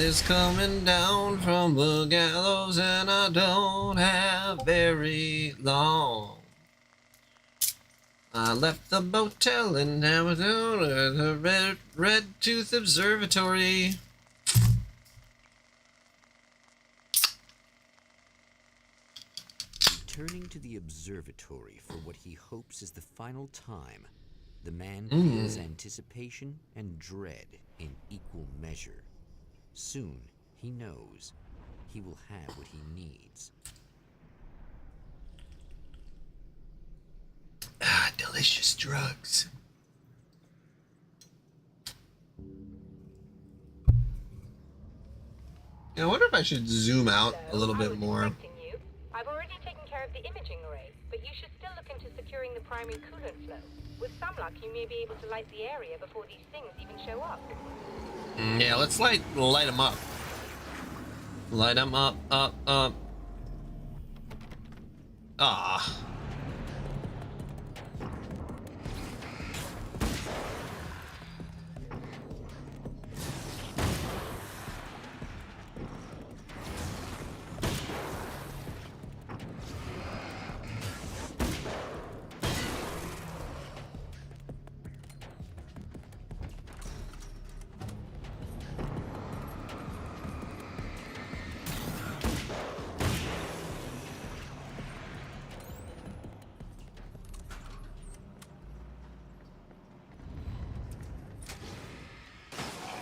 is coming down from the gallows, and I don't have very long. I left the motel and now I'm down at the Red Tooth Observatory. Returning to the observatory for what he hopes is the final time, the man feels anticipation and dread in equal measure. Soon, he knows he will have what he needs. Ah, delicious drugs. I wonder if I should zoom out a little bit more. I've already taken care of the imaging array, but you should still look into securing the primary coolant flow. With some luck, you may be able to light the area before these things even show up. Yeah, let's light them up. Light them up, up. Ah.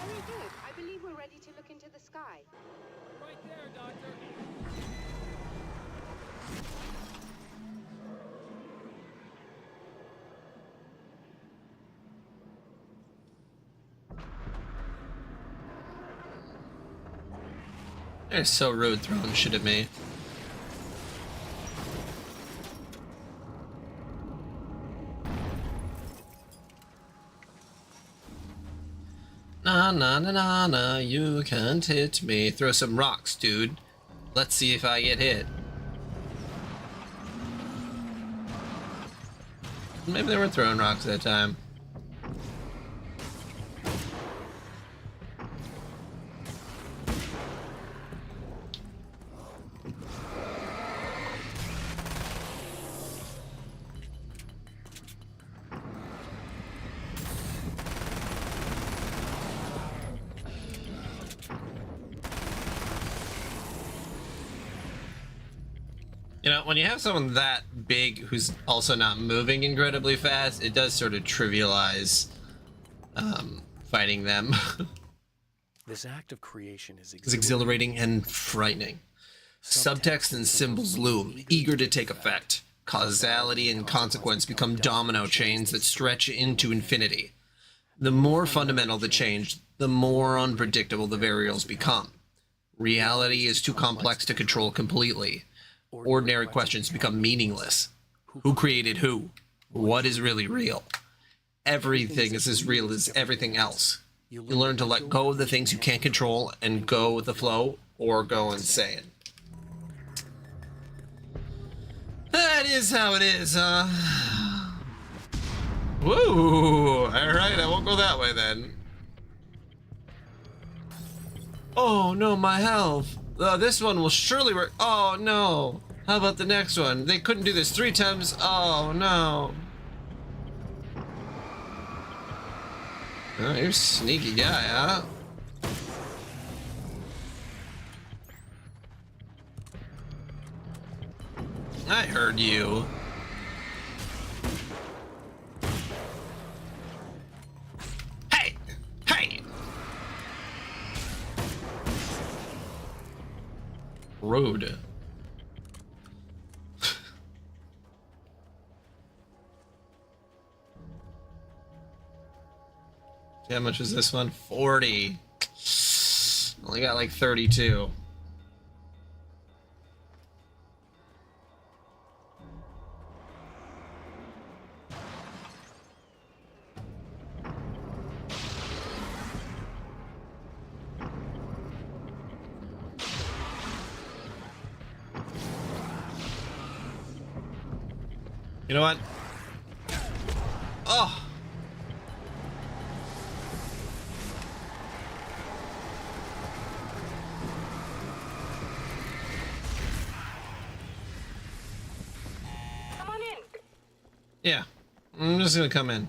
Very good. I believe we're ready to look into the sky. Right there, Doctor. They're so rude throwing shit at me. Na, you can't hit me. Throw some rocks, dude. Let's see if I get hit. Maybe they were throwing rocks that time. You know, when you have someone that big who's also not moving incredibly fast, it does sort of trivialize fighting them. This act of creation is It's exhilarating and frightening. Subtext and symbols loom, eager to take effect. Causality and consequence become domino chains that stretch into infinity. The more fundamental the change, the more unpredictable the variables become. Reality is too complex to control completely. Ordinary questions become meaningless. Who created who? What is really real? Everything is as real as everything else. You learn to let go of the things you can't control and go with the flow, or go insane. That is how it is, Woo! Alright, I won't go that way then. Oh no, my health! This one will surely work. Oh no! How about the next one? They couldn't do this 3 times. Oh no! Oh, you're a sneaky guy, huh? I heard you. Hey! Hey! Road. How much was this one? 40. Only got like 32. You know what? Oh! Yeah. I'm just gonna come in.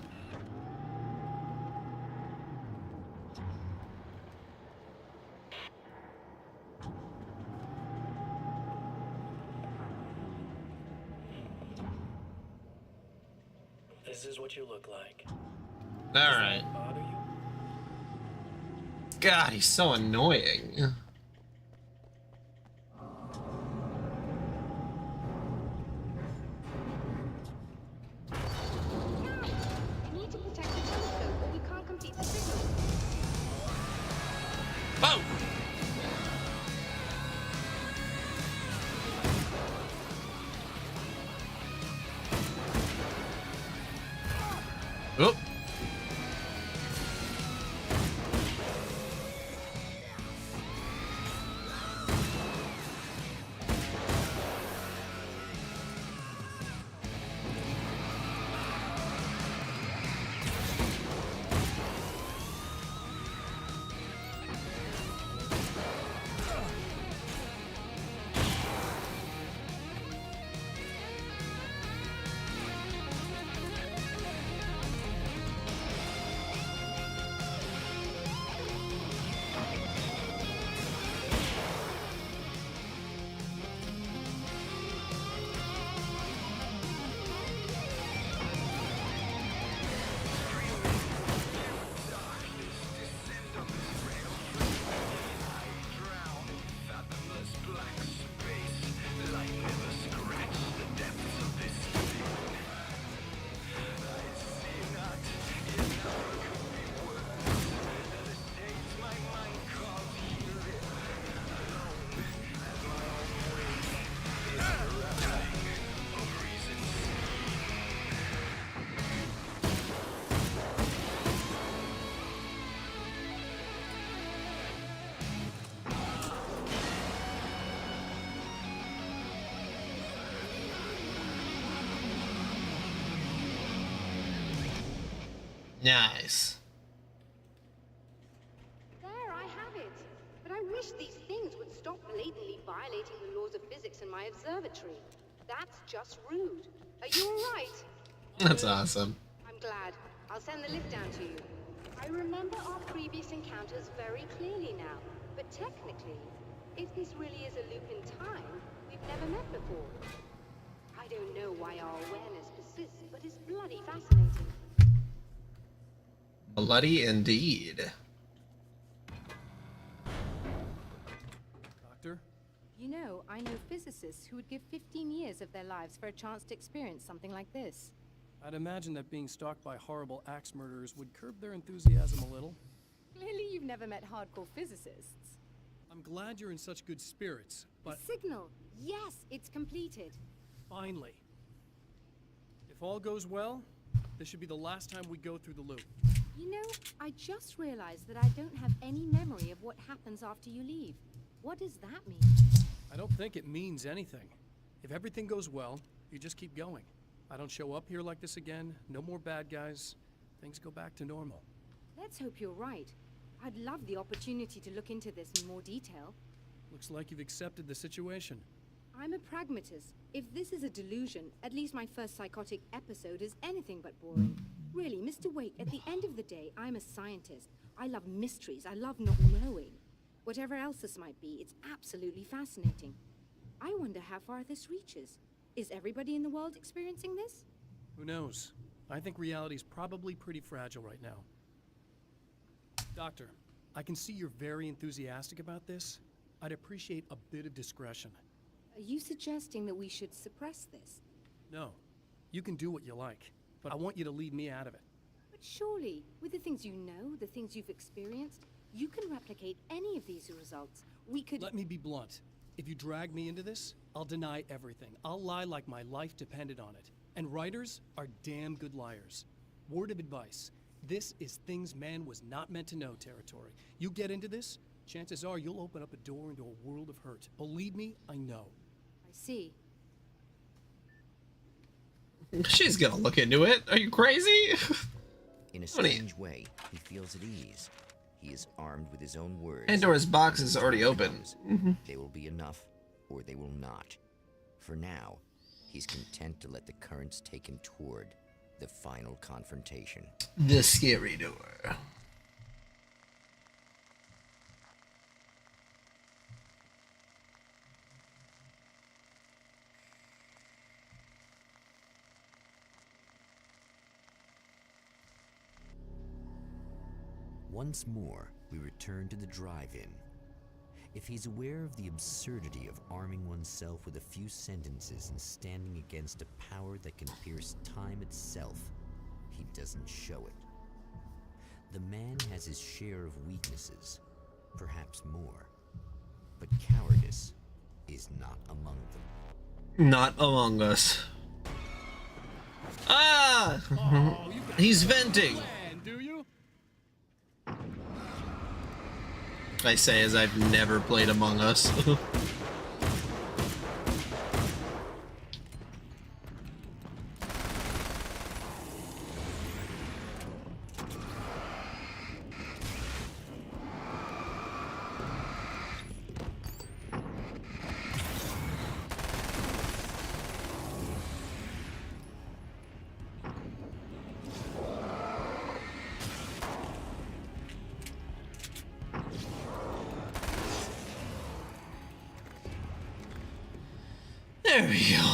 This is what you look like. Alright. Bother you? God, he's so annoying. We need to protect the telescope or we can't complete the signal. Whoa! Oh! Nice. There, I have it. But I wish these things would stop blatantly violating the laws of physics in my observatory. That's just rude. Are you all right? That's awesome. I'm glad. I'll send the lift down to you. I remember our previous encounters very clearly now. But technically, if this really is a loop in time, we've never met before. I don't know why our awareness persists, but it's bloody fascinating. Bloody indeed. Doctor? You know, I know physicists who would give 15 years of their lives for a chance to experience something like this. I'd imagine that being stalked by horrible axe murderers would curb their enthusiasm a little. Clearly you've never met hardcore physicists. I'm glad you're in such good spirits, but The signal! Yes, it's completed. finally. If all goes well, this should be the last time we go through the loop. You know, I just realized that I don't have any memory of what happens after you leave. What does that mean? I don't think it means anything. If everything goes well, you just keep going. I don't show up here like this again, no more bad guys. Things go back to normal. Let's hope you're right. I'd love the opportunity to look into this in more detail. Looks like you've accepted the situation. I'm a pragmatist. If this is a delusion, at least my first psychotic episode is anything but boring. Really, Mr. Wake, at the end of the day, I'm a scientist. I love mysteries. I love not knowing. Whatever else this might be, it's absolutely fascinating. I wonder how far this reaches. Is everybody in the world experiencing this? Who knows? I think reality's probably pretty fragile right now. Doctor, I can see you're very enthusiastic about this. I'd appreciate a bit of discretion. Are you suggesting that we should suppress this? No, you can do what you like, but I want you to leave me out of it. But surely, with the things you know, the things you've experienced, you can replicate any of these results. We could... Let me be blunt. If you drag me into this, I'll deny everything. I'll lie like my life depended on it. And writers are damn good liars. Word of advice. This is things man was not meant to know territory. You get into this, chances are you'll open up a door into a world of hurt. Believe me, I know. I see. She's gonna look into it. Are you crazy? In a What do you- strange way, he feels at ease. He is armed with his own words. Pandora's box is already open. They will be enough, or they will not. For now, he's content to let the currents take him toward the final confrontation. The scary door. Once more, we return to the drive-in. If he's aware of the absurdity of arming oneself with a few sentences and standing against a power that can pierce time itself, he doesn't show it. The man has his share of weaknesses, perhaps more, but cowardice is not among them. Not among us. Ah! Oh, you got He's a venting. plan, do you? I say as I've never played Among Us. There we go.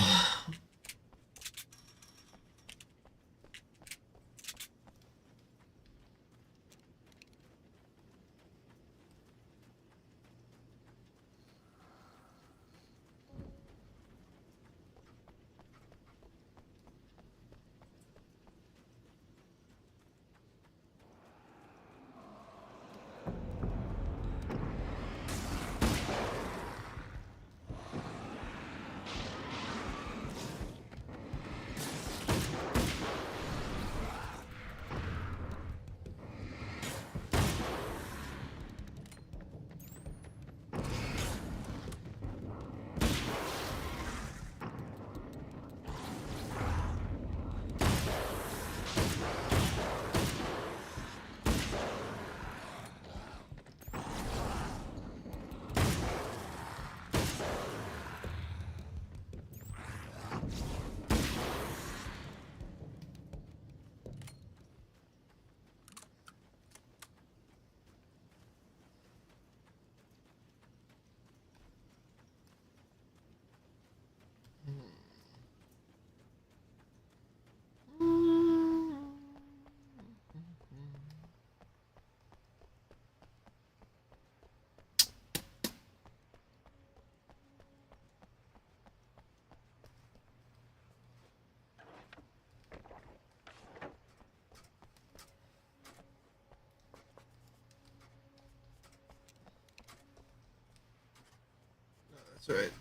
That's right.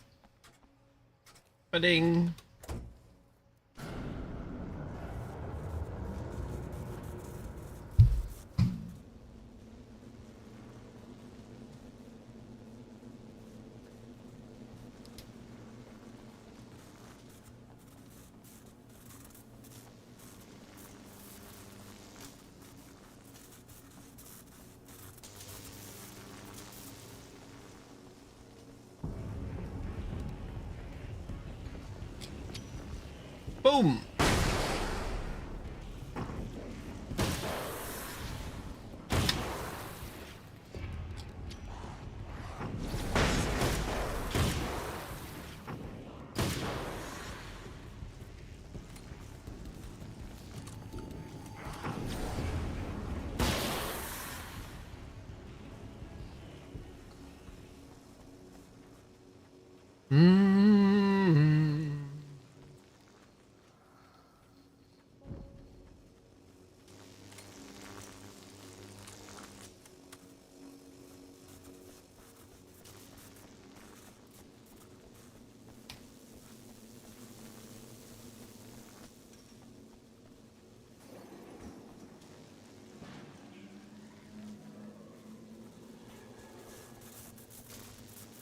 Ba-ding. Boom.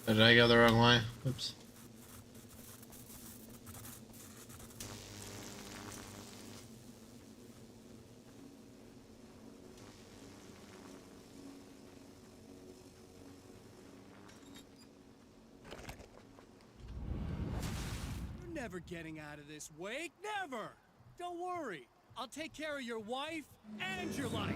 Did I go the wrong way? Oops. You're never getting out of this, Wake. Never. Don't worry. I'll take care of your wife and your life.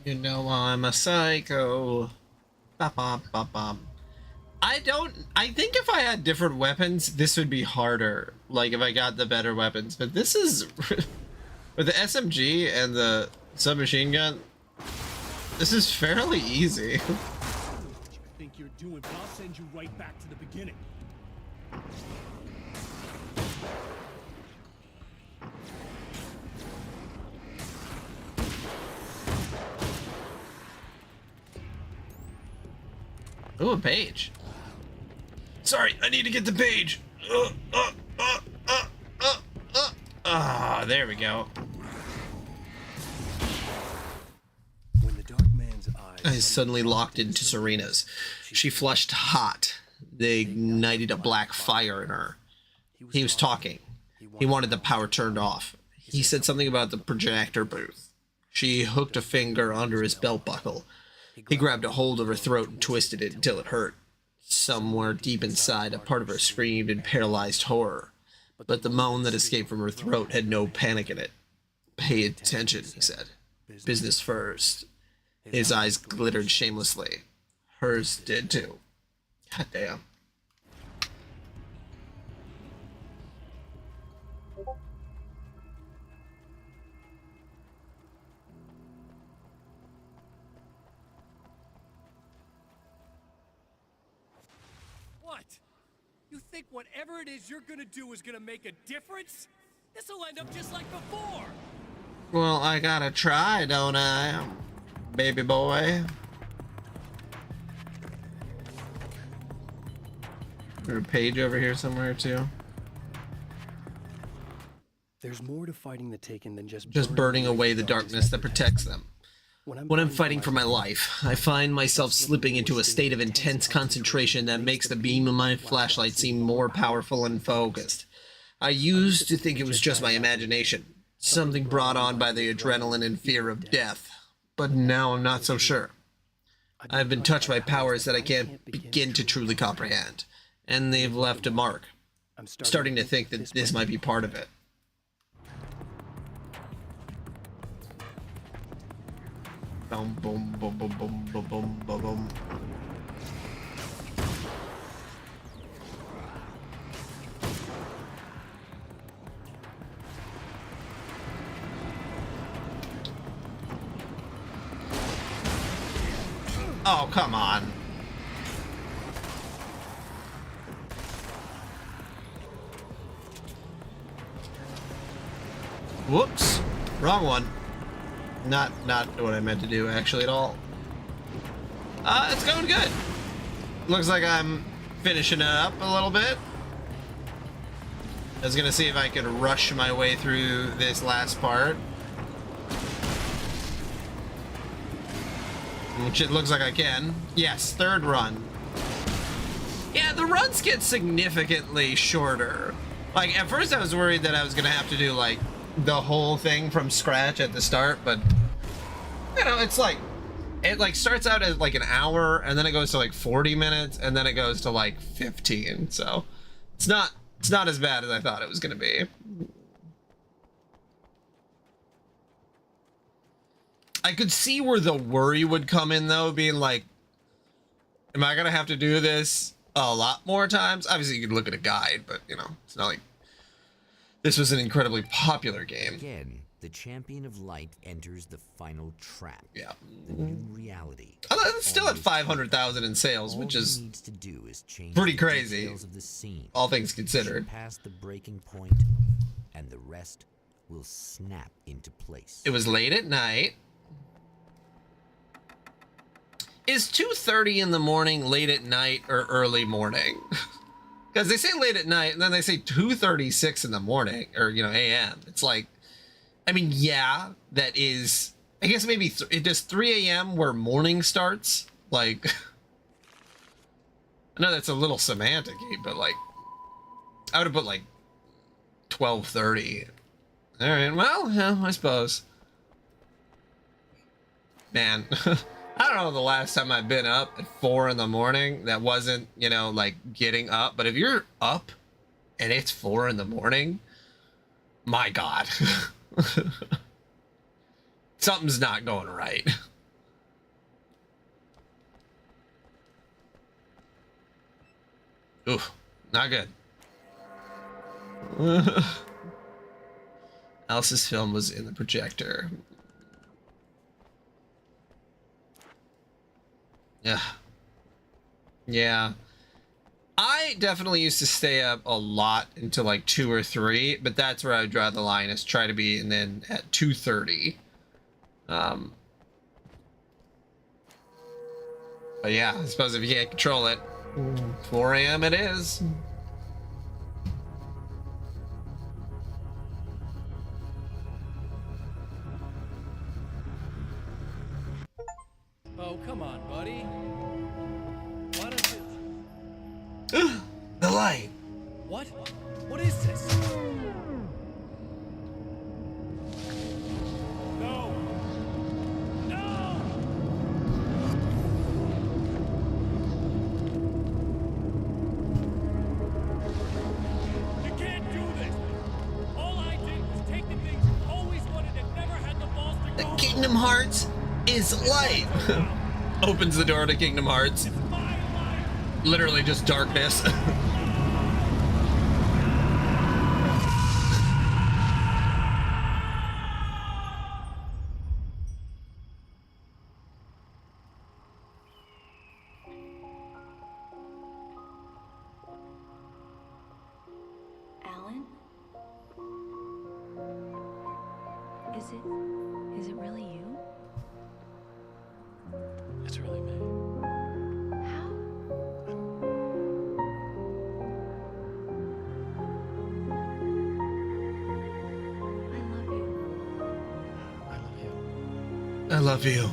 You know I'm a psycho. Bop, bop, bop, bop. I think if I had different weapons, this would be harder. Like if I got the better weapons. But this is with the SMG and the submachine gun, this is fairly easy. What you think you're doing, but I'll send you right back to the beginning. Ooh, a page. Sorry, I need to get the page. There we go. When the dark man's I eyes suddenly locked into Serena's. She flushed hot. They ignited a black fire in her. He was talking. He wanted the power turned off. He said something about the projector booth. She hooked a finger under his belt buckle. He grabbed a hold of her throat and twisted it until it hurt. Somewhere deep inside, a part of her screamed in paralyzed horror. But the moan that escaped from her throat had no panic in it. Pay attention, he said. Business first. His eyes glittered shamelessly. Hers did too. God damn. What? You think whatever it is you're gonna do is gonna make a difference? This'll end up just like before! Well, I gotta try, don't I? Baby boy. There's a page over here somewhere too. There's more to fighting the Taken than just Burning away the darkness that protects them. When I'm fighting for my life, I find myself slipping into a state of intense concentration that makes the beam of my flashlight seem more powerful and focused. I used to think it was just my imagination, something brought on by the adrenaline and fear of death, but now I'm not so sure. I've been touched by powers that I can't begin to truly comprehend, and they've left a mark. I'm starting to think that this might be part of it. Boom, boom, boom, boom, boom, boom, boom, boom, boom. Oh, come on. Whoops. Wrong one. Not what I meant to do actually at all. It's going good. Looks like I'm finishing it up a little bit. I was gonna see if I could rush my way through this last part, which it looks like I can. Yes, third run. Yeah, the runs get significantly shorter. Like, at first I was worried that I was gonna have to do, like, the whole thing from scratch at the start, but, you know, it's like, it, like, starts out as, like, an hour, and then it goes to, like, 40 minutes, and then it goes to, like, 15, so it's not as bad as I thought it was gonna be. I could see where the worry would come in, though, being like, am I gonna have to do this a lot more times? Obviously, you could look at a guide, but, you know, it's not like this was an incredibly popular game. Again, the champion of light enters the final trap. Yeah. The new reality. It's still at 500,000 in sales, which is needs to do is change pretty the crazy, details of the scene. all things considered. Past the breaking point, and the rest will snap into place. It was late at night. Is 2:30 in the morning late at night or early morning? Because they say late at night, and then they say 2:36 in the morning, or, you know, a.m. It's like, I mean, yeah, that is, I guess maybe it does 3 a.m. where morning starts. Like, I know that's a little semantic-y, but, like, I would have put, like, 12:30. All right, well, yeah, I suppose. Man, I don't know the last time I've been up at 4 in the morning that wasn't, you know, like getting up. But if you're up and it's 4 in the morning, my God, something's not going right. Ooh, not good. Alice's film was in the projector. Yeah. Yeah. I definitely used to stay up a lot until like 2 or 3, but that's where I would draw the line, is try to be, and then at 2:30. But yeah, I suppose if you can't control it, 4 a.m. it is. Oh, come on, buddy. Why don't you... The light. What? What is this? No! No! You can't do this! All I did was take the things you always wanted and never had the balls to The go. Kingdom Hearts is light. Opens the door to Kingdom Hearts. My life! Literally just darkness. Alan? Is it really you? It's really me. How? I love you. I love you. I love you.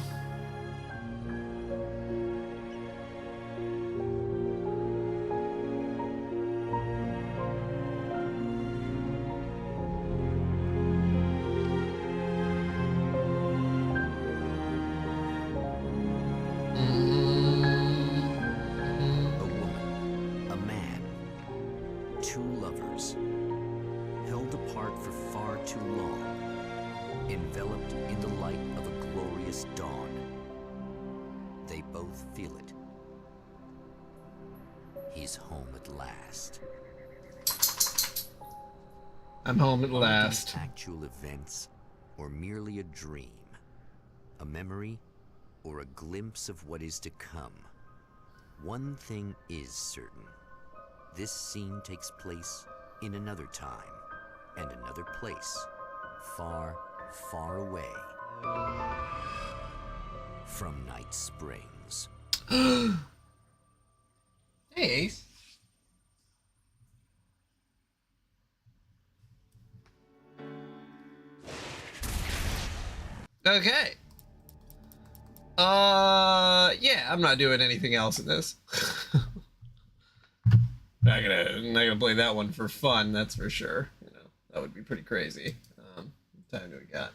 A woman, a man, two lovers, held apart for far too long, enveloped in the light of a glorious dawn. They both feel it. He's home at last. I'm home at Are last. these actual events, or merely a dream? A memory, or a glimpse of what is to come? One thing is certain. This scene takes place in another time and another place, far, far away from Night Springs. Hey. Okay. Yeah, I'm not doing anything else in this. not gonna play that one for fun, that's for sure. You know, that would be pretty crazy. What time do we got?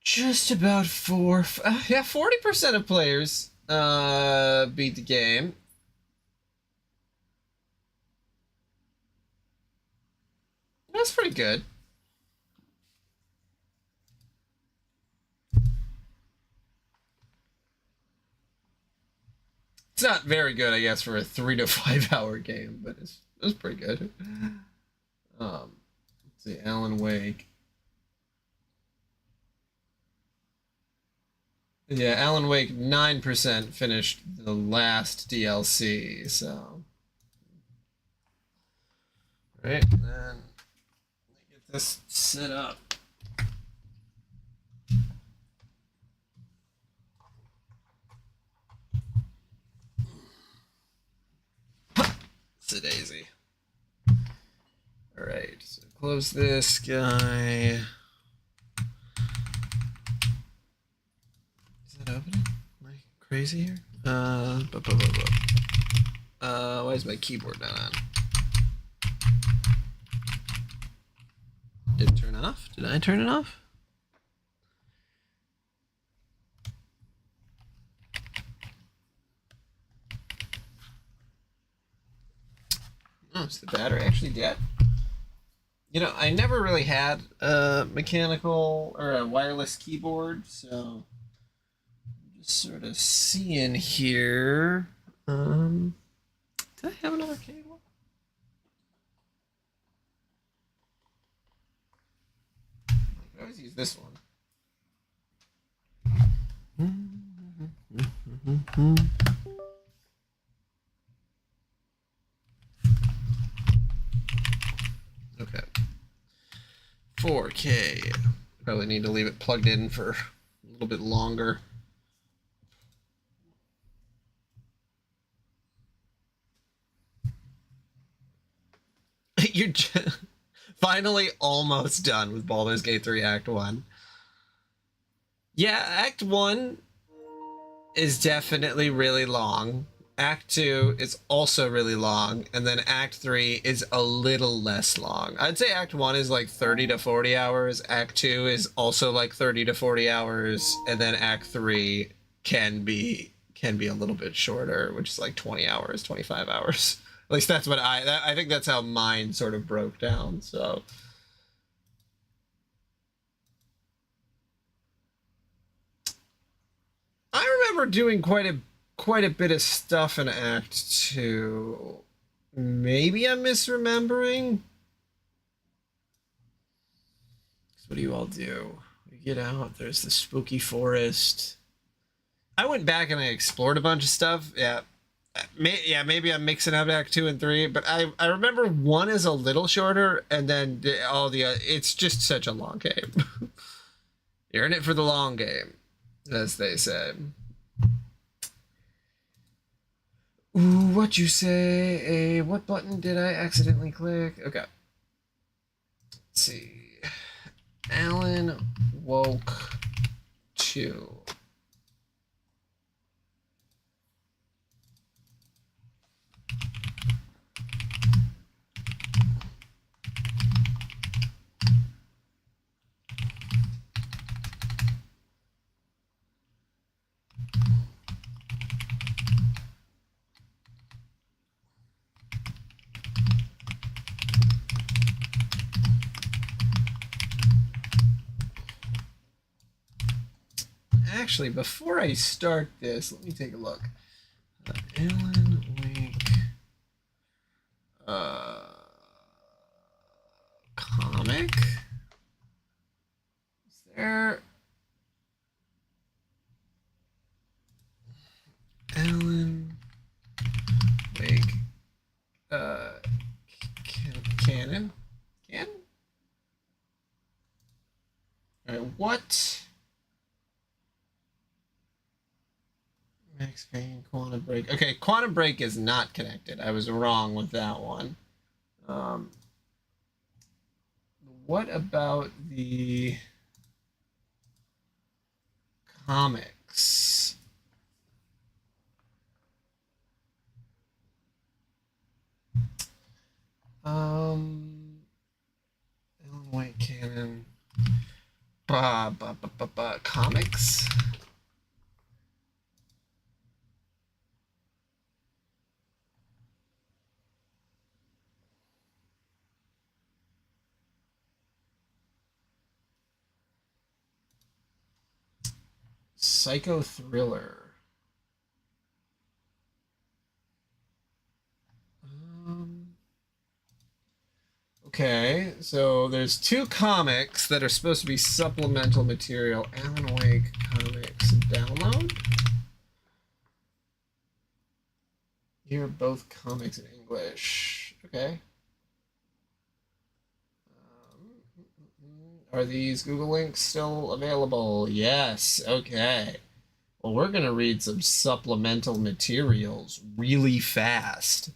Just about 40% of players beat the game. That's pretty good. It's not very good, I guess, for a 3 to 5 hour game, but it's pretty good. Let's see, Alan Wake. Yeah, Alan Wake 9% finished the last DLC, so. Right, then let me get this set up. Daisy. Alright, so close this guy. Is that opening? Am I crazy here? Why is my keyboard not on? Did it turn off? Did I turn it off? Oh, is the battery actually dead? You know, I never really had a mechanical or a wireless keyboard, so I'm just sort of seeing here. Did I have another cable? I could always use this one. Okay. 4K. Probably need to leave it plugged in for a little bit longer. You're finally almost done with Baldur's Gate 3 Act 1. Yeah, Act 1 is definitely really long. Act 2 is also really long, and then Act 3 is a little less long. I'd say Act 1 is like 30 to 40 hours. Act 2 is also like 30 to 40 hours, and then Act 3 can be a little bit shorter, which is like 20 hours, 25 hours. At least that's what I think that's how mine sort of broke down. So I remember doing quite a bit of stuff in Act 2. Maybe I'm misremembering. So what do you all do? You get out, there's the spooky forest. I went back and I explored a bunch of stuff. Yeah. Maybe I'm mixing up Act 2 and 3, but I remember 1 is a little shorter, and then all the other, it's just such a long game. You're in it for the long game, as they say. Ooh, what you say? What button did I accidentally click? Okay. Let's see. Alan Woke 2. Actually, before I start this, let me take a look. Alan Wake comic. Is there Alan Wake canon? Canon? All right, what? Max Payne, Quantum Break. Okay, Quantum Break is not connected. I was wrong with that one. What about the comics? Alan Wake canon. Comics? Psycho thriller. Okay, so there's 2 comics that are supposed to be supplemental material. Alan Wake comics download. Here are both comics in English. Okay. Are these Google links still available? Yes. Okay. Well, we're going to read some supplemental materials really fast.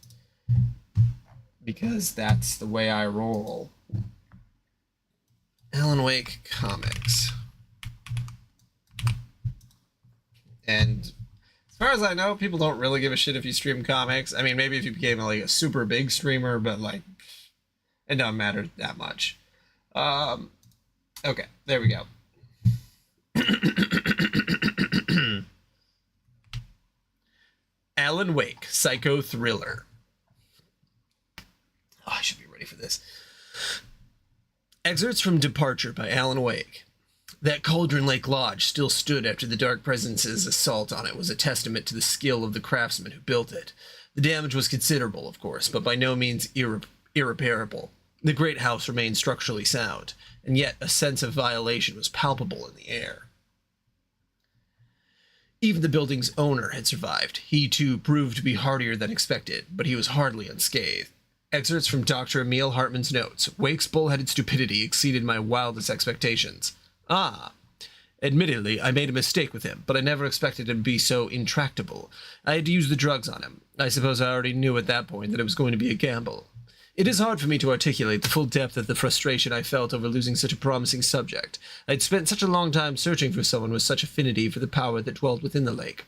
because that's the way I roll. Alan Wake comics. And as far as I know, people don't really give a shit if you stream comics. I mean, maybe if you became like a super big streamer, but like, it don't matter that much. Okay, there we go. Alan Wake, psycho thriller. Oh, I should be ready for this. Excerpts from Departure by Alan Wake. That Cauldron Lake Lodge still stood after the Dark Presence's assault on it was a testament to the skill of the craftsmen who built it. The damage was considerable, of course, but by no means irreparable. The great house remained structurally sound, and yet a sense of violation was palpable in the air. Even the building's owner had survived. He, too, proved to be hardier than expected, but he was hardly unscathed. Excerpts from Dr. Emil Hartman's notes. Wake's bullheaded stupidity exceeded my wildest expectations. Admittedly, I made a mistake with him, but I never expected him to be so intractable. I had to use the drugs on him. I suppose I already knew at that point that it was going to be a gamble. It is hard for me to articulate the full depth of the frustration I felt over losing such a promising subject. I had spent such a long time searching for someone with such affinity for the power that dwelt within the lake.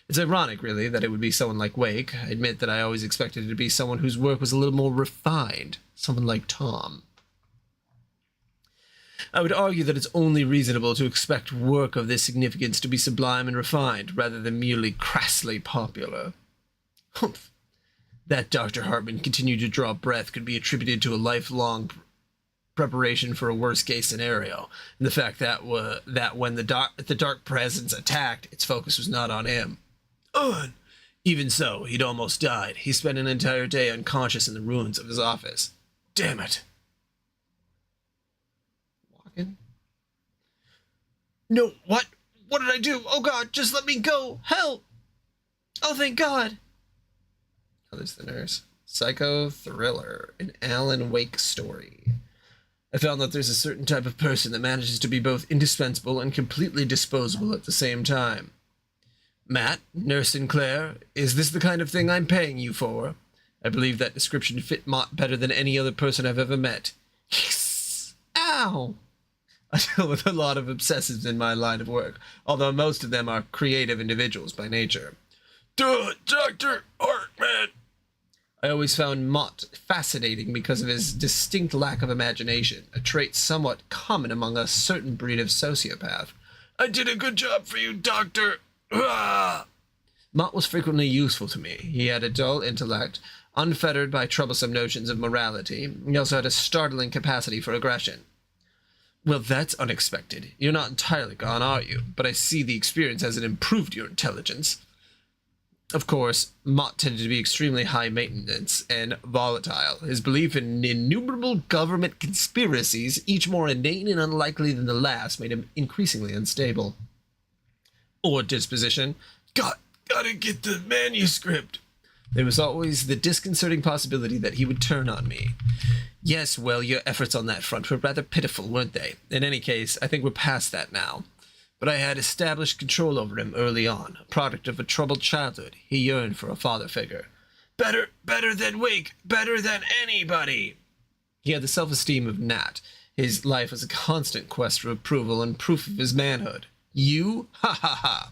It's ironic, really, that it would be someone like Wake. I admit that I always expected it to be someone whose work was a little more refined, someone like Tom. I would argue that it's only reasonable to expect work of this significance to be sublime and refined, rather than merely crassly popular. Humph. That Dr. Hartman continued to draw breath could be attributed to a lifelong preparation for a worst-case scenario, and the fact that when the Dark Presence attacked, its focus was not on him. Even so, he'd almost died. He spent an entire day unconscious in the ruins of his office. Damn it. Walking? No, what? What did I do? Oh God, just let me go. Help! Oh, thank God. Oh, there's the nurse. Psycho thriller, an Alan Wake story. I found that there's a certain type of person that manages to be both indispensable and completely disposable at the same time. Matt, Nurse Sinclair, is this the kind of thing I'm paying you for? I believe that description fit Mott better than any other person I've ever met. Yes! Ow! I deal with a lot of obsessives in my line of work, although most of them are creative individuals by nature. Do it, Dr. Hartman! I always found Mott fascinating because of his distinct lack of imagination, a trait somewhat common among a certain breed of sociopath. I did a good job for you, Doctor! Mott was frequently useful to me. He had a dull intellect, unfettered by troublesome notions of morality. He also had a startling capacity for aggression. Well, that's unexpected. You're not entirely gone, are you? But I see the experience hasn't improved your intelligence. Of course, Mott tended to be extremely high maintenance and volatile. His belief in innumerable government conspiracies, each more inane and unlikely than the last, made him increasingly unstable. Or disposition. Gotta get the manuscript. There was always the disconcerting possibility that he would turn on me. Yes, well, your efforts on that front were rather pitiful, weren't they? In any case, I think we're past that now. But I had established control over him early on, a product of a troubled childhood. He yearned for a father figure. Better than Wake, better than anybody. He had the self-esteem of Nat. His life was a constant quest for approval and proof of his manhood. You? Ha ha ha.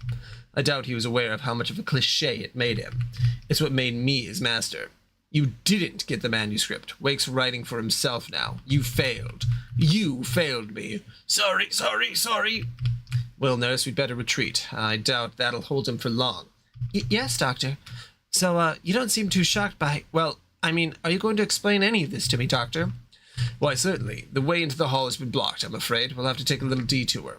I doubt he was aware of how much of a cliché it made him. It's what made me his master. You didn't get the manuscript. Wake's writing for himself now. You failed. You failed me. Sorry. Well, nurse, we'd better retreat. I doubt that'll hold him for long. Yes, doctor. So, you don't seem too shocked by... Well, I mean, are you going to explain any of this to me, doctor? Why, certainly. The way into the hall has been blocked, I'm afraid. We'll have to take a little detour.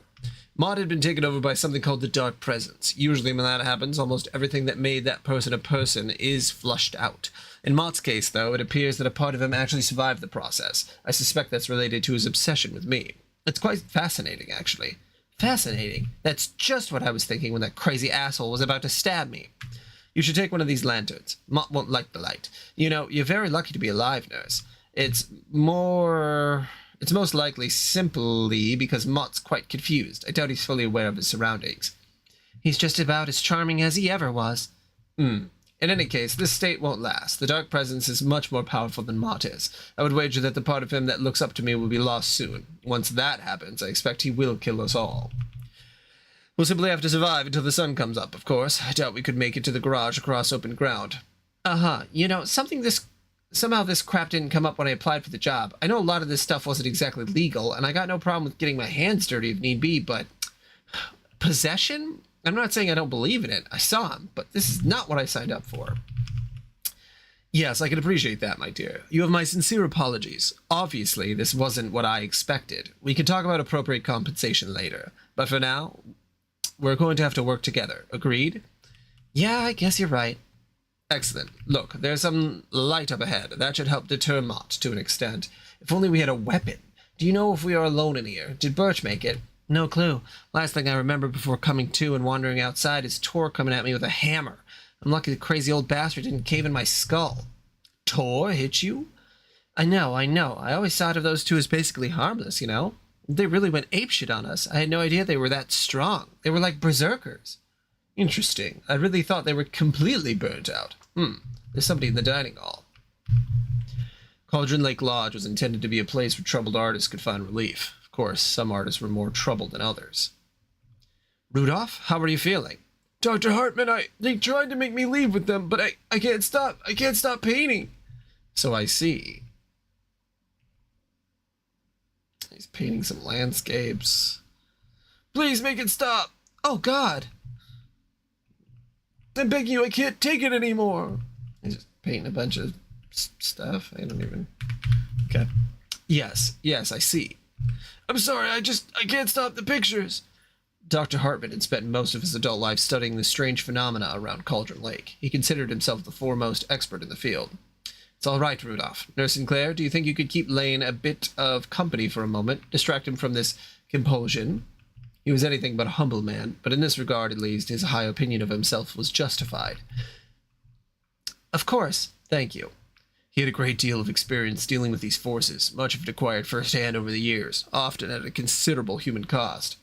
Mott had been taken over by something called the Dark Presence. Usually when that happens, almost everything that made that person a person is flushed out. In Mott's case, though, it appears that a part of him actually survived the process. I suspect that's related to his obsession with me. It's quite fascinating, actually. Fascinating? That's just what I was thinking when that crazy asshole was about to stab me. You should take one of these lanterns. Mott won't like the light. You know, you're very lucky to be alive, nurse. It's most likely simply because Mott's quite confused. I doubt he's fully aware of his surroundings. He's just about as charming as he ever was. In any case, this state won't last. The dark presence is much more powerful than Mott is. I would wager that the part of him that looks up to me will be lost soon. Once that happens, I expect he will kill us all. We'll simply have to survive until the sun comes up, of course. I doubt we could make it to the garage across open ground. You know, somehow this crap didn't come up when I applied for the job. I know a lot of this stuff wasn't exactly legal, and I got no problem with getting my hands dirty if need be, but... possession? I'm not saying I don't believe in it. I saw him, but this is not what I signed up for. Yes, I can appreciate that, my dear. You have my sincere apologies. Obviously, this wasn't what I expected. We can talk about appropriate compensation later, but for now, we're going to have to work together. Agreed? Yeah, I guess you're right. Excellent. Look, there's some light up ahead. That should help deter Mott to an extent. If only we had a weapon. Do you know if we are alone in here? Did Birch make it? No clue. Last thing I remember before coming to and wandering outside is Tor coming at me with a hammer. I'm lucky the crazy old bastard didn't cave in my skull. Tor hit you? I know. I always thought of those two as basically harmless, you know? They really went apeshit on us. I had no idea they were that strong. They were like berserkers. Interesting. I really thought they were completely burnt out. There's somebody in the dining hall. Cauldron Lake Lodge was intended to be a place where troubled artists could find relief. Of course, some artists were more troubled than others. Rudolph, how are you feeling? Dr. Hartman, they tried to make me leave with them, but I can't stop. I can't stop painting. So I see. He's painting some landscapes. Please make it stop. Oh, God. I'm begging you, I can't take it anymore. He's just painting a bunch of stuff. I don't even... Okay. Yes, I see. I'm sorry, I can't stop the pictures. Dr. Hartman had spent most of his adult life studying the strange phenomena around Cauldron Lake. He considered himself the foremost expert in the field. It's all right, Rudolph. Nurse Sinclair, do you think you could keep Lane a bit of company for a moment? Distract him from this compulsion? He was anything but a humble man, but in this regard, at least, his high opinion of himself was justified. Of course. Thank you. He had a great deal of experience dealing with these forces, much of it acquired firsthand over the years, often at a considerable human cost.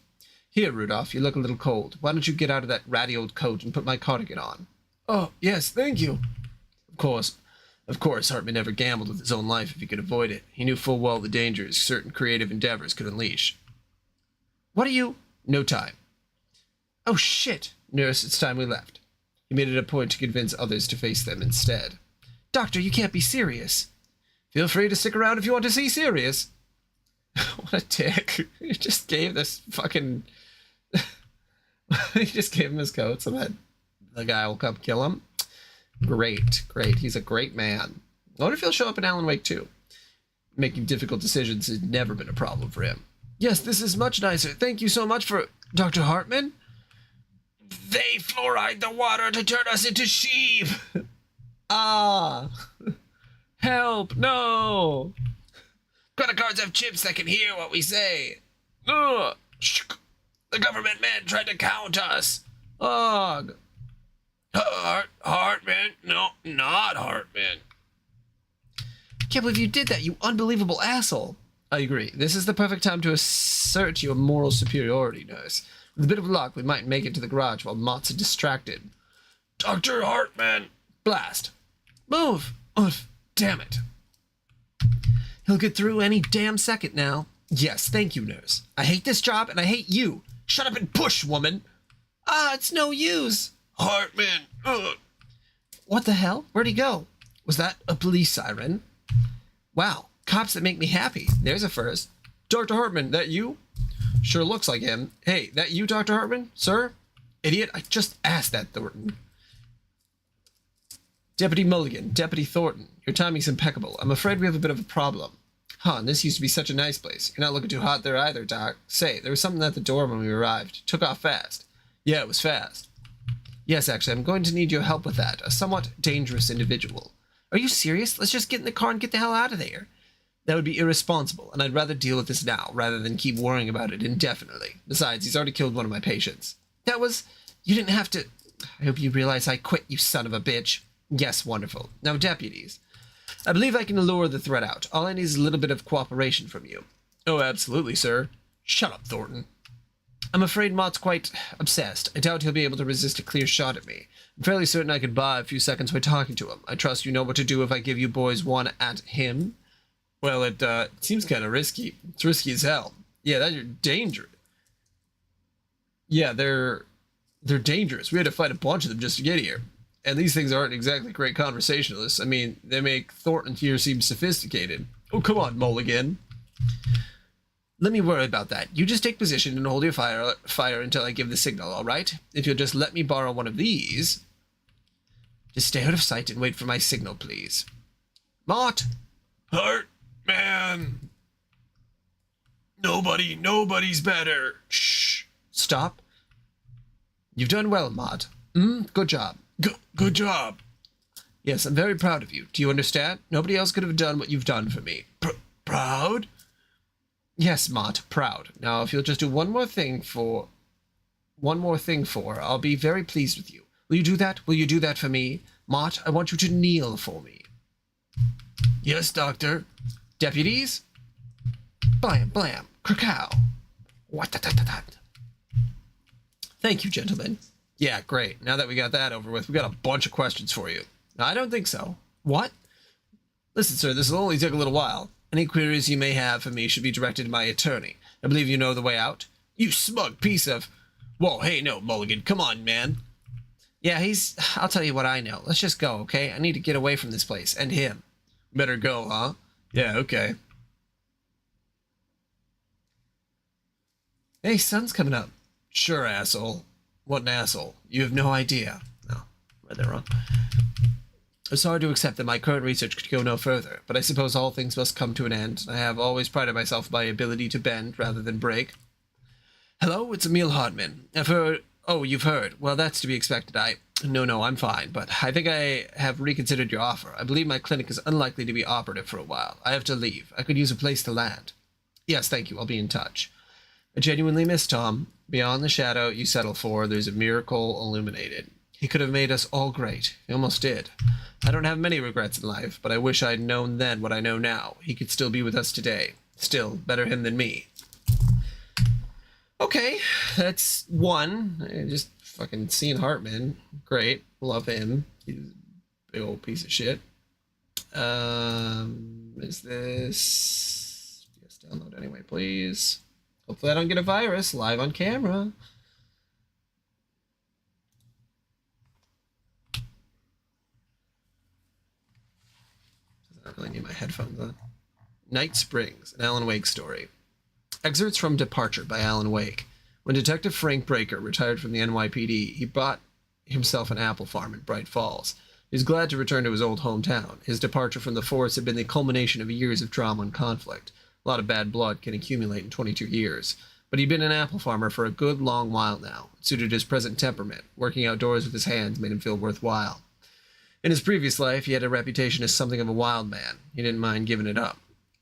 Here, Rudolph, you look a little cold. Why don't you get out of that ratty old coat and put my cardigan on? Oh, yes, thank you. Of course, Hartman never gambled with his own life if he could avoid it. He knew full well the dangers certain creative endeavors could unleash. What are you... No time. Oh, shit. Nurse, it's time we left. He made it a point to convince others to face them instead. Doctor, you can't be serious. Feel free to stick around if you want to see serious. What a dick. He just gave this fucking... he just gave him his coat so that the guy will come kill him. Great. He's a great man. I wonder if he'll show up in Alan Wake 2. Making difficult decisions has never been a problem for him. Yes, this is much nicer. Thank you so much for... Dr. Hartman? They fluoride the water to turn us into sheep! Ah! Help! No! Credit cards have chips that can hear what we say. Ugh! The government men tried to count us. Ugh! Hartman? No, not Hartman. Can't believe you did that, you unbelievable asshole. I agree. This is the perfect time to assert your moral superiority, Nurse. With a bit of luck, we might make it to the garage while Mott's distracted. Dr. Hartman! Blast. Move! Oof. Damn it. He'll get through any damn second now. Yes, thank you, Nurse. I hate this job, and I hate you. Shut up and push, woman. Ah, it's no use. Hartman! Ugh. What the hell? Where'd he go? Was that a police siren? Wow. Cops that make me happy. There's a first. Dr. Hartman, that you? Sure looks like him. Hey, that you, Dr. Hartman? Sir? Idiot, I just asked that, Thornton. Deputy Mulligan, Deputy Thornton, your timing's impeccable. I'm afraid we have a bit of a problem. Huh, and this used to be such a nice place. You're not looking too hot there either, Doc. Say, there was something at the door when we arrived. Took off fast. Yeah, it was fast. Yes, actually, I'm going to need your help with that. A somewhat dangerous individual. Are you serious? Let's just get in the car and get the hell out of there. That would be irresponsible, and I'd rather deal with this now, rather than keep worrying about it indefinitely. Besides, he's already killed one of my patients. That was... You didn't have to... I hope you realize I quit, you son of a bitch. Yes, wonderful. Now, deputies. I believe I can lure the threat out. All I need is a little bit of cooperation from you. Oh, absolutely, sir. Shut up, Thornton. I'm afraid Mott's quite obsessed. I doubt he'll be able to resist a clear shot at me. I'm fairly certain I could buy a few seconds by talking to him. I trust you know what to do if I give you boys one at him. Well, it seems kind of risky. It's risky as hell. Yeah, that's dangerous. Yeah, they're dangerous. We had to fight a bunch of them just to get here. And these things aren't exactly great conversationalists. I mean, they make Thornton here seem sophisticated. Oh, come on, Mulligan. Let me worry about that. You just take position and hold your fire until I give the signal, all right? If you'll just let me borrow one of these. Just stay out of sight and wait for my signal, please. Mott! Hurt, man! Nobody's better. Shh. Stop. You've done well, Mott. Good job. Good job. Yes, I'm very proud of you. Do you understand? Nobody else could have done what you've done for me. Proud? Yes, Mott, proud. Now, if you'll just do one more thing for, I'll be very pleased with you. Will you do that? Will you do that for me? Mott, I want you to kneel for me. Yes, Doctor. Deputies? Blam, blam, krakow. What-da-da-da-da. Thank you, gentlemen. Yeah, great. Now that we got that over with, we got a bunch of questions for you. I don't think so. What? Listen, sir, this will only take a little while. Any queries you may have for me should be directed to my attorney. I believe you know the way out. You smug piece of... Whoa, hey, no, Mulligan, come on, man. Yeah, I'll tell you what I know. Let's just go, okay? I need to get away from this place, and him. Better go, huh? Yeah, okay. Hey, sun's coming up. Sure, asshole. What an asshole. You have no idea. No, read that wrong. It's hard to accept that my current research could go no further, but I suppose all things must come to an end. I have always prided myself on my ability to bend rather than break. Hello, it's Emil Hartman. I've heard... Oh, you've heard. Well, that's to be expected. No, I'm fine, but I think I have reconsidered your offer. I believe my clinic is unlikely to be operative for a while. I have to leave. I could use a place to land. Yes, thank you. I'll be in touch. I genuinely miss Tom. Beyond the shadow you settle for, there's a miracle illuminated. He could have made us all great. He almost did. I don't have many regrets in life, but I wish I'd known then what I know now. He could still be with us today. Still, better him than me. Okay, that's one. Just fucking seeing Hartman. Great. Love him. He's a big old piece of shit. Is this... Yes, download anyway, please. Hopefully I don't get a virus live on camera. I don't really need my headphones on. Night Springs, an Alan Wake story. Excerpts from Departure by Alan Wake. When Detective Frank Breaker retired from the NYPD, he bought himself an apple farm in Bright Falls. He was glad to return to his old hometown. His departure from the force had been the culmination of years of drama and conflict. A lot of bad blood can accumulate in 22 years. But he'd been an apple farmer for a good long while now. It suited his present temperament. Working outdoors with his hands made him feel worthwhile. In his previous life, he had a reputation as something of a wild man. He didn't mind giving it up.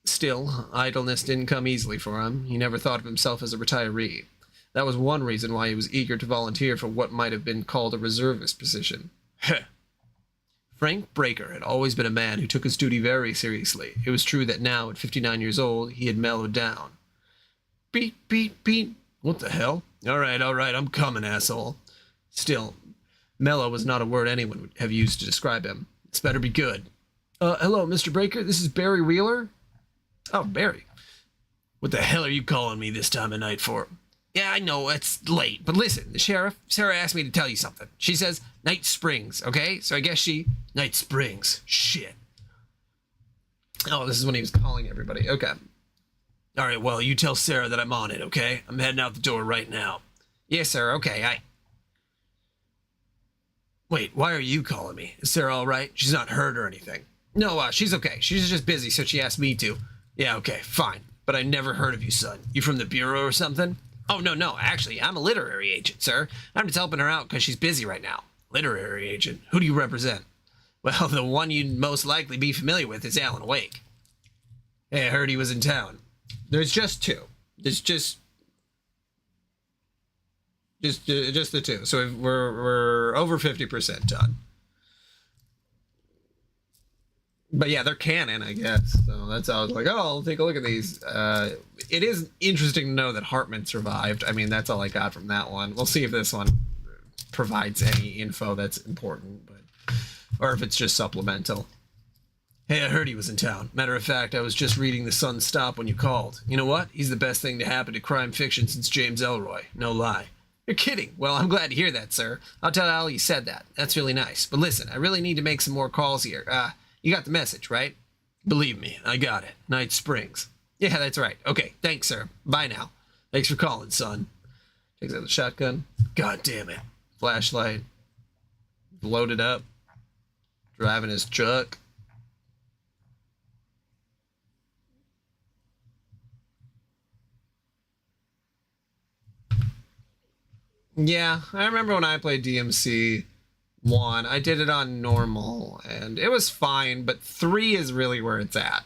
Still, idleness didn't come easily for him. He never thought of himself as a retiree. That was one reason why he was eager to volunteer for what might have been called a reservist position. Frank Breaker had always been a man who took his duty very seriously. It was true that now, at 59 years old, he had mellowed down. Beep, beep, beep. What the hell? All right, I'm coming, asshole. Still, mellow was not a word anyone would have used to describe him. It's better be good. Hello, Mr. Breaker, this is Barry Wheeler? Oh, Barry. What the hell are you calling me this time of night for? Yeah, I know, it's late, but listen, the sheriff, Sarah asked me to tell you something. She says Night Springs, okay? So I guess Night Springs. Shit. Oh, this is when he was calling everybody. Okay. All right, well, you tell Sarah that I'm on it, okay? I'm heading out the door right now. Yes, sir, okay, Wait, why are you calling me? Is Sarah all right? She's not hurt or anything. No, she's okay. She's just busy, so she asked me to. Yeah, okay, fine. But I never heard of you, son. You from the Bureau or something? Oh, no, actually, I'm a literary agent, sir. I'm just helping her out because she's busy right now. Literary agent? Who do you represent? Well, the one you'd most likely be familiar with is Alan Wake. Hey, I heard he was in town. There's just two. There's just the two. So we're over 50% done. But yeah, they're canon, I guess. So that's how I was like, oh, I'll take a look at these. It is interesting to know that Hartman survived. I mean, that's all I got from that one. We'll see if this one provides any info that's important, or if it's just supplemental. Hey, I heard he was in town. Matter of fact, I was just reading the Sun Stop when you called. You know what? He's the best thing to happen to crime fiction since James Ellroy. No lie. You're kidding. Well, I'm glad to hear that, sir. I'll tell Al you said that. That's really nice. But listen, I really need to make some more calls here. You got the message, right? Believe me, I got it. Night Springs. Yeah, that's right. Okay, thanks, sir. Bye now. Thanks for calling, son. Takes out the shotgun. God damn it. Flashlight. Loaded up. Driving his truck. Yeah, I remember when I played DMC 1, I did it on normal, and it was fine, but 3 is really where it's at.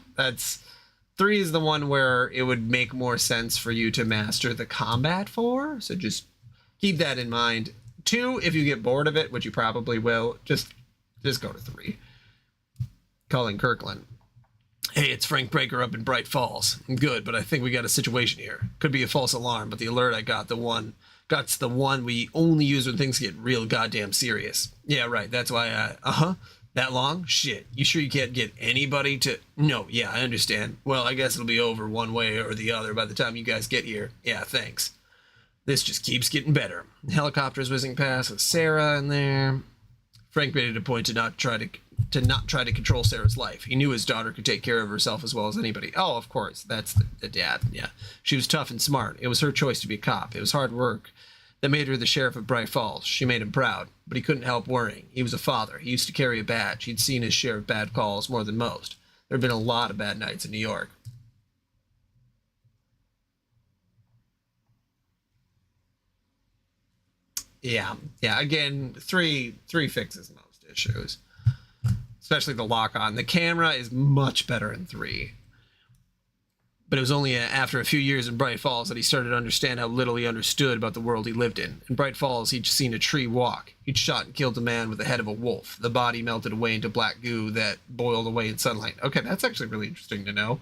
3 is the one where it would make more sense for you to master the combat for, so just keep that in mind. 2, if you get bored of it, which you probably will, just go to 3. Calling Kirkland. Hey, it's Frank Breaker up in Bright Falls. Good, but I think we got a situation here. Could be a false alarm, but the alert I got, the one we only use when things get real goddamn serious. Yeah, right, that's why that long? Shit, you sure you can't get anybody to... No, yeah, I understand. Well, I guess it'll be over one way or the other by the time you guys get here. Yeah, thanks. This just keeps getting better. Helicopters whizzing past with Sarah in there. Frank made it a point to not try to control Sarah's life. He knew his daughter could take care of herself as well as anybody. Oh, of course, that's the dad. Yeah, she was tough and smart. It was her choice to be a cop. It was hard work that made her the sheriff of Bright Falls. She made him proud, but he couldn't help worrying. He was a father. He used to carry a badge. He'd seen his share of bad calls, more than most. There had been a lot of bad nights in New York. Yeah. Again, three fixes most issues, especially the lock on. The camera is much better in 3. But it was only after a few years in Bright Falls that he started to understand how little he understood about the world he lived in. In Bright Falls, he'd seen a tree walk. He'd shot and killed a man with the head of a wolf. The body melted away into black goo that boiled away in sunlight. Okay, that's actually really interesting to know.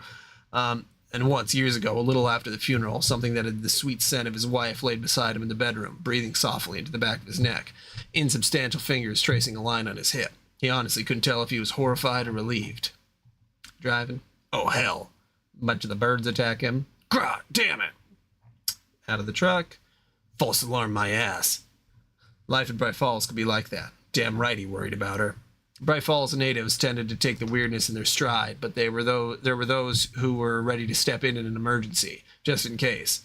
And once, years ago, a little after the funeral, something that had the sweet scent of his wife laid beside him in the bedroom, breathing softly into the back of his neck, insubstantial fingers tracing a line on his hip. He honestly couldn't tell if he was horrified or relieved. Driving? Oh, hell. A bunch of the birds attack him. God damn it! Out of the truck. False alarm my ass. Life in Bright Falls could be like that. Damn right he worried about her. Bright Falls natives tended to take the weirdness in their stride, but there were those who were ready to step in an emergency, just in case.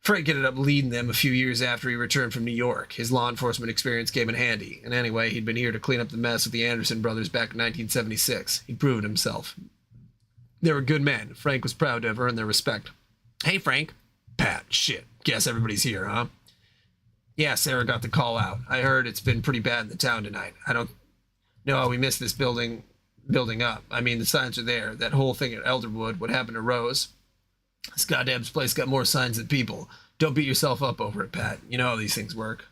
Frank ended up leading them a few years after he returned from New York. His law enforcement experience came in handy, and anyway, he'd been here to clean up the mess with the Anderson brothers back in 1976. He'd proven himself. They were good men. Frank was proud to have earned their respect. Hey, Frank. Pat, shit. Guess everybody's here, huh? Yeah, Sarah got the call out. I heard it's been pretty bad in the town tonight. I don't know how we missed this building up. I mean, the signs are there. That whole thing at Elderwood, what happened to Rose. This goddamn place got more signs than people. Don't beat yourself up over it, Pat. You know how these things work.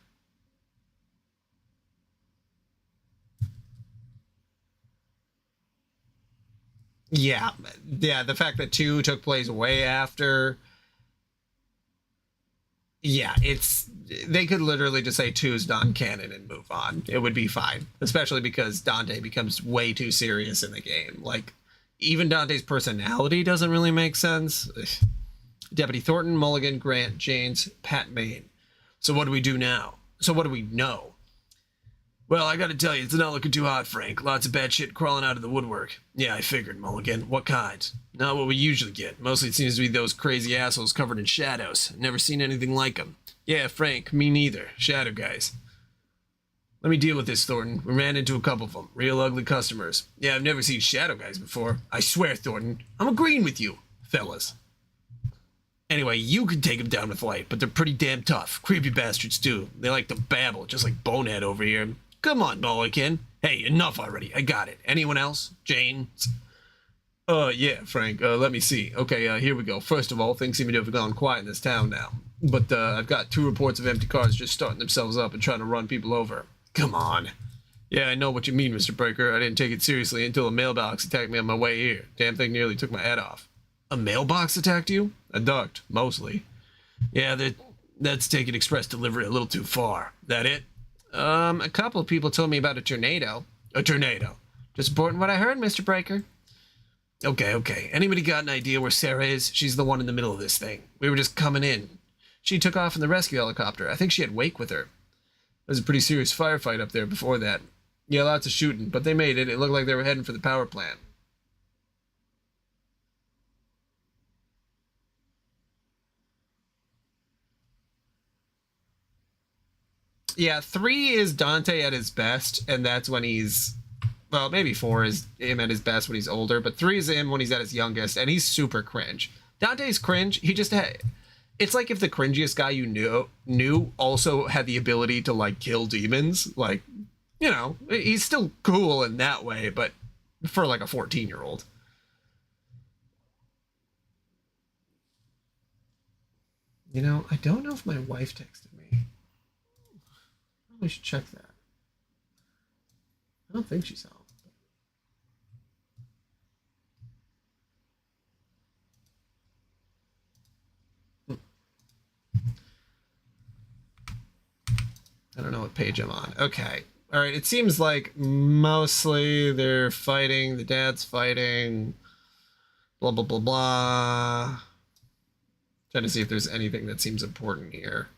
Yeah, the fact that 2 took place way after. Yeah, they could literally just say 2 is non-canon and move on. It would be fine, especially because Dante becomes way too serious in the game. Like, even Dante's personality doesn't really make sense. Deputy Thornton, Mulligan, Grant, Janes, Pat Maine. So what do we do now? So what do we know? Well, I gotta tell you, it's not looking too hot, Frank. Lots of bad shit crawling out of the woodwork. Yeah, I figured, Mulligan. What kind? Not what we usually get. Mostly it seems to be those crazy assholes covered in shadows. Never seen anything like them. Yeah, Frank, me neither. Shadow guys. Let me deal with this, Thornton. We ran into a couple of them. Real ugly customers. Yeah, I've never seen shadow guys before. I swear, Thornton. I'm agreeing with you, fellas. Anyway, you can take them down with light, but they're pretty damn tough. Creepy bastards, too. They like to babble, just like Bonehead over here. Come on, Mulligan. Hey, enough already. I got it. Anyone else? Jane? Yeah, Frank. Let me see. Okay, here we go. First of all, things seem to have gone quiet in this town now. But I've got 2 reports of empty cars just starting themselves up and trying to run people over. Come on. Yeah, I know what you mean, Mr. Breaker. I didn't take it seriously until a mailbox attacked me on my way here. Damn thing nearly took my head off. A mailbox attacked you? I ducked, mostly. Yeah, that's taking express delivery a little too far. That it? A couple of people told me about a tornado. A tornado. Just reporting what I heard, Mr. Breaker. Okay. Anybody got an idea where Sarah is? She's the one in the middle of this thing. We were just coming in. She took off in the rescue helicopter. I think she had Wake with her. There was a pretty serious firefight up there before that. Yeah, lots of shooting, but they made it. It looked like they were heading for the power plant. Yeah, 3 is Dante at his best, and that's when he's... Well, maybe 4 is him at his best when he's older, but 3 is him when he's at his youngest, and he's super cringe. Dante's cringe, he just had... It's like if the cringiest guy you knew also had the ability to, like, kill demons. Like, you know, he's still cool in that way, but for, like, a 14-year-old. You know, I don't know if my wife texted me. We should check that. I don't think she saw him. I don't know what page I'm on. Okay. All right. It seems like mostly they're fighting. The dad's fighting. Blah, blah, blah, blah. Trying to see if there's anything that seems important here.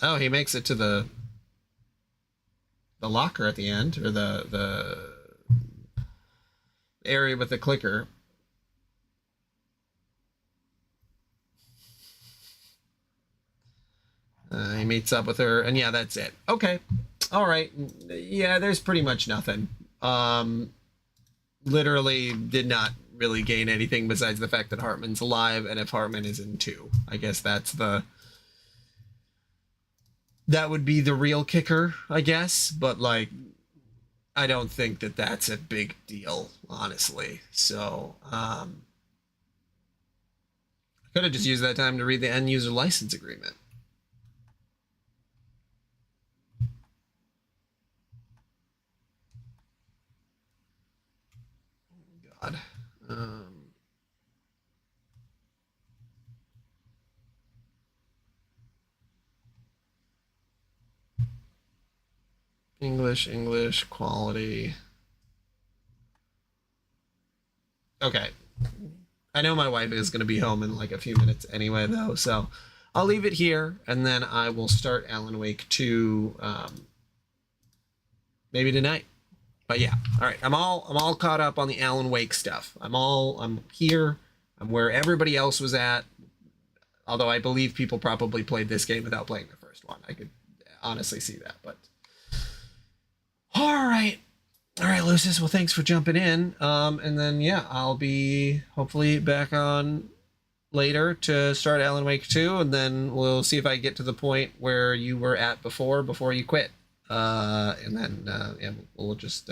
Oh, he makes it to the locker at the end, or the area with the clicker. He meets up with her, and yeah, that's it. Okay. All right. Yeah, there's pretty much nothing. Literally did not really gain anything besides the fact that Hartman's alive, and if Hartman is in 2. I guess that would be the real kicker, I guess, but like I don't think that that's a big deal, honestly. So I could have just used that time to read the end user license agreement. God. English, quality. Okay. I know my wife is going to be home in like a few minutes anyway, though, so I'll leave it here, and then I will start Alan Wake 2 maybe tonight. But yeah, all right. I'm all caught up on the Alan Wake stuff. I'm here. I'm where everybody else was at. Although I believe people probably played this game without playing the first one. I could honestly see that, but all right, Lucis. Well, thanks for jumping in. And then yeah, I'll be hopefully back on later to start Alan Wake 2, and then we'll see if I get to the point where you were at before you quit. And then yeah, we'll just